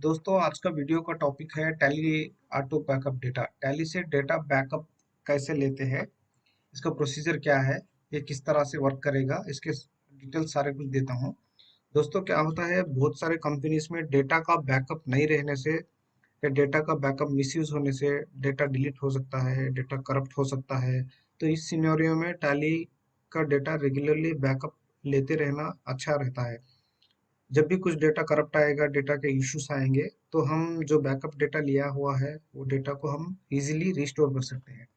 दोस्तों आज का वीडियो का टॉपिक है tally auto backup data. Tally से डेटा बैकअप कैसे लेते हैं, इसका प्रोसीजर क्या है, ये किस तरह से वर्क करेगा, इसके डिटेल सारे कुछ देता हूँ। दोस्तों क्या होता है, बहुत सारे कंपनीज में डेटा का बैकअप नहीं रहने से या डेटा का बैकअप मिसयूज होने से डेटा डिलीट हो सकता है, डेटा करप्ट हो सकता है। तो इस सिनेरियो में टैली का डेटा रेगुलरली बैकअप लेते रहना अच्छा रहता है। जब भी कुछ डेटा करप्ट आएगा, डेटा के इश्यूज आएंगे, तो हम जो बैकअप डेटा लिया हुआ है वो डेटा को हम इजीली रिस्टोर कर सकते हैं।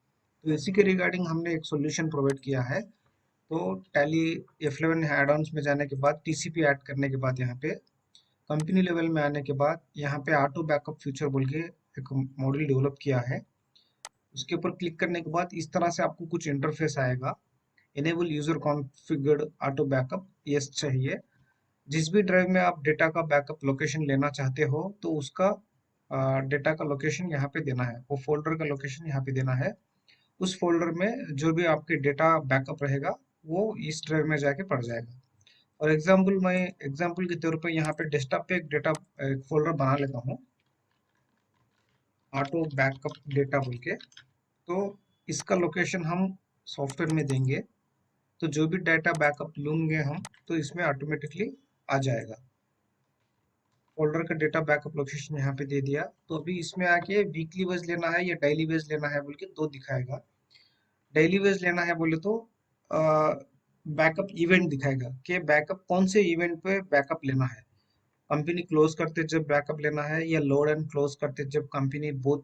तो इसी के रिगार्डिंग हमने एक सॉल्यूशन प्रोवाइड किया है। तो टैली F11 एड-ऑन्स में जाने के बाद, टीसीपी ऐड करने के बाद, यहाँ पे कंपनी लेवल में आने के बाद यहाँ पे ऑटो बैकअप फीचर बोल के एक मॉड्यूल डेवलप किया है। उसके ऊपर क्लिक करने के बाद इस तरह से आपको कुछ इंटरफेस आएगा। Enable user configured auto backup, yes चाहिए। जिस भी ड्राइव में आप डेटा का बैकअप लोकेशन लेना चाहते हो तो उसका डेटा का लोकेशन यहाँ पे देना है, वो फोल्डर का लोकेशन यहाँ पे देना है। उस फोल्डर में जो भी आपके डेटा बैकअप रहेगा वो इस ड्राइव में जाके पड़ जाएगा। और एग्जाम्पल के तौर पे यहाँ पे डेस्कटॉप पे एक डेटा फोल्डर बना लेता हूँ, ऑटो बैकअप डेटा बोल के। तो इसका लोकेशन हम सॉफ्टवेयर में देंगे, तो जो भी डेटा बैकअप लूंगे हम तो इसमें ऑटोमेटिकली आ जाएगा। फोल्डर का डेटा बैकअप लोकेशन यहाँ पे दे दिया। तो अभी इसमें आके वीकली वाइज लेना है या डेली वाइज लेना है बोल के दो दिखाएगा। डेली वाइज लेना है बोले तो बैकअप इवेंट दिखाएगा कि बैकअप कौन से इवेंट पे बैकअप लेना है। कंपनी क्लोज करते जब बैकअप लेना है, या लोड एंड क्लोज करते जब, कंपनी बोथ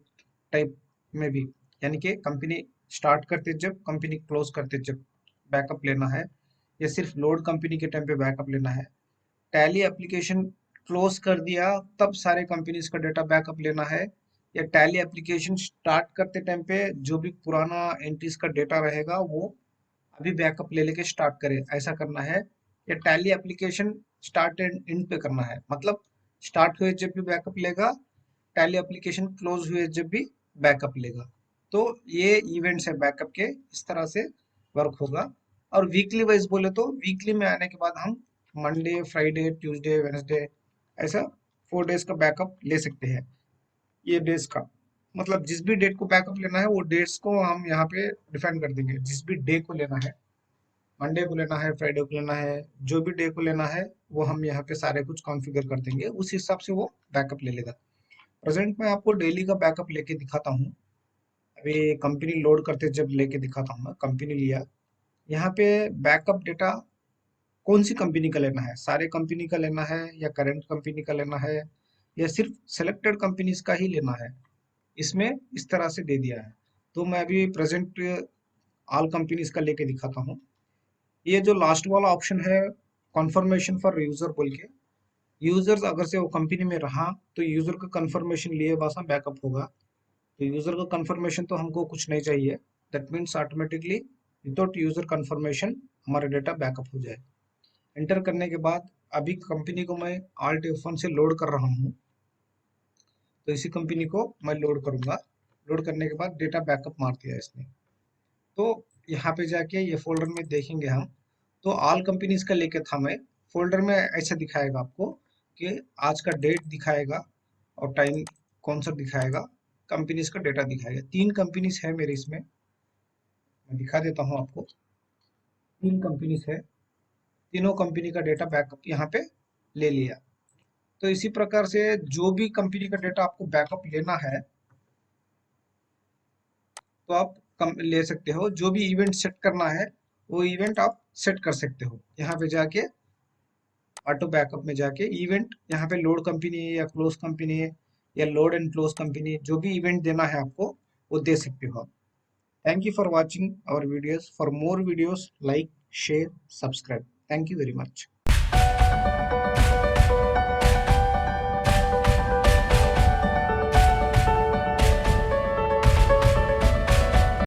टाइप में भी, यानी कि कंपनी स्टार्ट करते जब, कंपनी क्लोज करते जब बैकअप लेना है, या सिर्फ लोड कंपनी के टाइम पे बैकअप लेना है। टैली एप्लीकेशन क्लोज कर दिया तब सारे कंपनीज का डेटा बैकअप लेना है, या टैली एप्लीकेशन स्टार्ट करते टाइम पे जो भी पुराना एंट्रीज का डेटा रहेगा वो अभी बैकअप ले लेके स्टार्ट करे, ऐसा करना है। या tally application start and and पे करना है, मतलब स्टार्ट हुए जब भी बैकअप लेगा, टैली एप्लीकेशन क्लोज हुए जब भी बैकअप लेगा। तो ये इवेंट्स है बैकअप के, इस तरह से वर्क होगा। और वीकली वाइज बोले तो वीकली में आने के बाद हम मंडे, फ्राइडे, ट्यूसडे, वेडनेसडे, ऐसा 4 डेज का बैकअप ले सकते हैं। ये डेज का मतलब जिस भी डेट को बैकअप लेना है वो डेट्स को हम यहाँ पे डिफाइन कर देंगे। जिस भी डे को लेना है, मंडे को लेना है, फ्राइडे को लेना है, जो भी डे को लेना है वो हम यहाँ पे सारे कुछ कॉन्फ़िगर कर देंगे, उस हिसाब से वो बैकअप ले लेगा। प्रेजेंट में आपको डेली का बैकअप लेके दिखाता हूँ। अभी कंपनी लोड करते जब लेके दिखाता हूँ मैं, कंपनी लिया। यहाँ पे बैकअप डेटा कौन सी कंपनी का लेना है, सारे कंपनी का लेना है या करंट कंपनी का लेना है, या सिर्फ सेलेक्टेड कंपनीज का ही लेना है, इसमें इस तरह से दे दिया है। तो मैं अभी प्रेजेंट ऑल कंपनीज का लेके दिखाता हूँ। ये जो लास्ट वाला ऑप्शन है, कॉन्फर्मेशन फॉर यूजर बोल के, यूजर्स अगर से वो कंपनी में रहा तो यूजर का कंफर्मेशन लिए बस बैकअप होगा। तो यूजर का कंफर्मेशन तो हमको कुछ नहीं चाहिए, that means automatically without user confirmation हमारा डेटा बैकअप हो जाए। एंटर करने के बाद अभी कंपनी को मैं Alt F1 से लोड कर रहा हूँ, तो इसी कंपनी को मैं लोड करूंगा। लोड करने के बाद डेटा बैकअप मार दिया इसने। तो यहाँ पे जाके ये फोल्डर में देखेंगे हम, तो ऑल कंपनीज का लेके था मैं। फोल्डर में ऐसा दिखाएगा आपको कि आज का डेट दिखाएगा और टाइम कौन सा दिखाएगा, कंपनीज का डेटा दिखाएगा। 3 कंपनीज है मेरे इसमें, मैं दिखा देता हूँ आपको। 3 कंपनीज है, तीनों कंपनी का डेटा बैकअप यहाँ पे ले लिया। तो इसी प्रकार से जो भी कंपनी का डेटा आपको बैकअप लेना है तो आप ले सकते हो। जो भी इवेंट सेट करना है वो इवेंट आप सेट कर सकते हो। यहाँ पे जाके ऑटो बैकअप में जाके इवेंट, यहाँ पे लोड कंपनी है या क्लोज कंपनी है या लोड एंड क्लोज कंपनी, जो भी इवेंट देना है आपको वो दे सकते हो आप। Thank you for watching our videos. For more videos like, share, subscribe. Thank you very much.